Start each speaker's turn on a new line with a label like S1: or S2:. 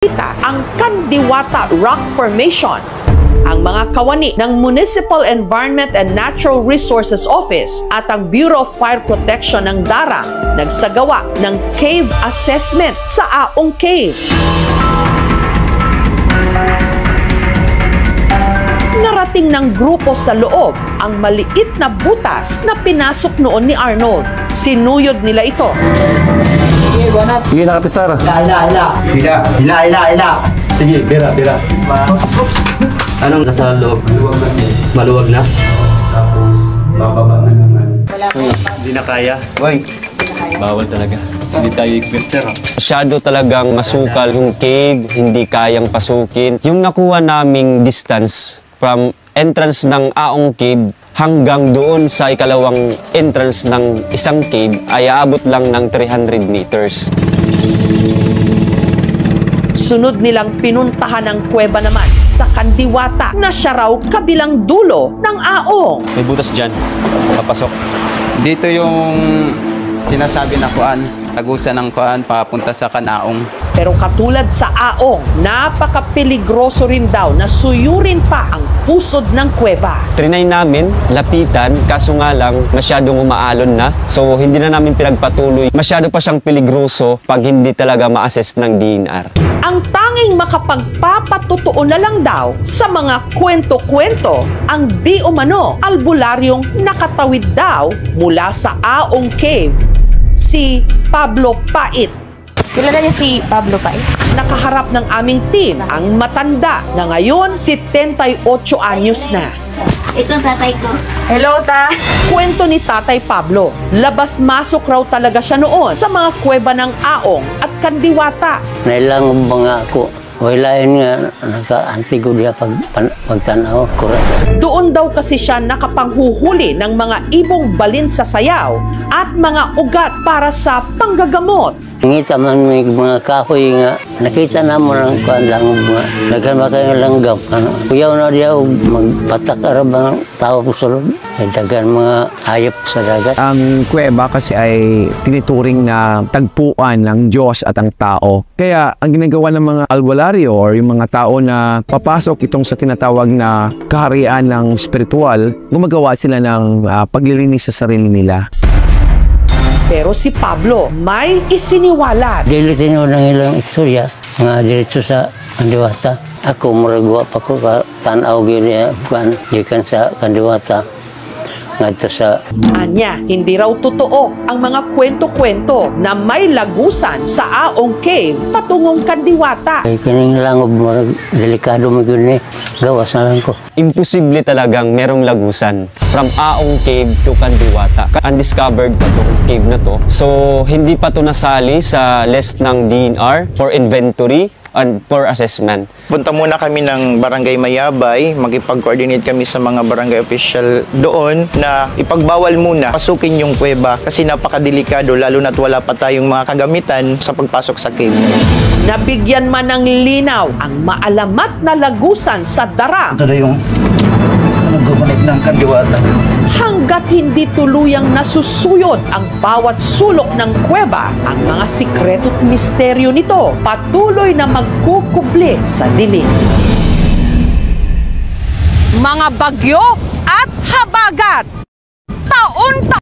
S1: ang Kandiwata Rock Formation. Ang mga kawani ng Municipal Environment and Natural Resources Office at ang Bureau of Fire Protection ng Darang nagsagawa ng cave assessment sa Aong Cave. Narating ng grupo sa loob ang maliit na butas na pinasok noon ni Arnold. Sinuyod nila ito.
S2: Sige, nakatisara.
S3: Hila.
S2: Sige, bira.
S3: Anong nasa loob? Maluwag na?
S2: Tapos, bababa na naman.
S3: Hindi na kaya.
S2: Uy, bawal talaga. Hindi tayo expecter.
S4: Masyado talagang masukal yung cave, hindi kayang pasukin. Yung nakuha naming distance from entrance ng Aong Cave hanggang doon sa ikalawang entrance ng isang cave ay aabot lang ng 300 meters.
S1: Sunod nilang pinuntahan ang kuweba naman sa Kandiwata na siya raw kabilang dulo ng Aong.
S4: May butas dyan, papasok.
S5: Dito yung sinasabi na kuan, tagusan ng kuan papunta sa Kanaong.
S1: Pero katulad sa Aong, napaka-peligroso rin daw na suyurin pa ang pusod ng kuweba.
S4: Trinay namin, lapitan, kaso nga lang masyadong umaalon na. So hindi na namin pinagpatuloy. Masyado pa siyang peligroso pag hindi talaga ma-assess ng DNR.
S1: Ang tanging makapagpapatotoo na lang daw sa mga kwento-kwento ang di umano albularyong nakatawid daw mula sa Aong Cave, si Pablo Pait.
S6: Kilala niyo si Pablo Pait?
S1: Nakaharap ng aming team ang matanda na ngayon 78 anyos na.
S6: Ito ang tatay ko. Hello, ta!
S1: Kwento ni Tatay Pablo, labas-masok raw talaga siya noon sa mga kuweba ng Aong at Kandiwata.
S7: Nailang mga ako. Wailain nga, naka-antigo diya pagtanaw.
S1: Doon daw kasi siya nakapanghuhuli ng mga ibong balin sa sayaw at mga ugat para sa panggagamot.
S7: Ngita man may mga kahoy nga, nakita na mo ng kuan lang mga nagkanbakay nga langgam. Kuyaw na diya magpatak arab ang tao po sulod. Dagan mga hayop sa dagat.
S8: Ang kuweba kasi ay tinituring na tagpuan ng Diyos at ang tao. Kaya ang ginagawa ng mga albularyo or yung mga tao na papasok itong sa tinatawag na kaharian ng spiritual, gumagawa sila ng paglilinis sa sarili nila.
S1: Pero si Pablo may isiniwalat.
S7: Dilitin mo ng ilang istorya, mga diretso sa Kandiwata. Ako maragwa pa ko tanaw gini gikan sa Kandiwata. Ngadto sa
S1: Anya, hindi raw totoo ang mga kwento-kwento na may lagusan sa Aong Cave patungong Kandiwata.
S7: kay kining langob marag delikado mo gyud ni gawas na lang ko.
S4: Imposible talagang merong lagusan from Aong Cave to Kandiwata. Undiscovered pa itong cave na to. So, hindi pa to nasali sa list ng DNR for inventory and for assessment.
S9: Punta muna kami ng Barangay Mayabay, makipag-coordinate kami sa mga barangay official doon na ipagbawal muna pasukin yung kuweba kasi napakadelikado lalo na't wala pa tayong mga kagamitan sa pagpasok sa cave.
S1: Nabigyan man ng linaw ang maalamat na lagusan sa Darang.
S3: Ito na yung nag-connect ng Kandiwata.
S1: Hanggat hindi tuluyang nasusuyod ang bawat sulok ng kuweba, ang mga sikreto't misteryo nito patuloy na magkukubli sa dilim. Mga bagyo at habagat, taon-taon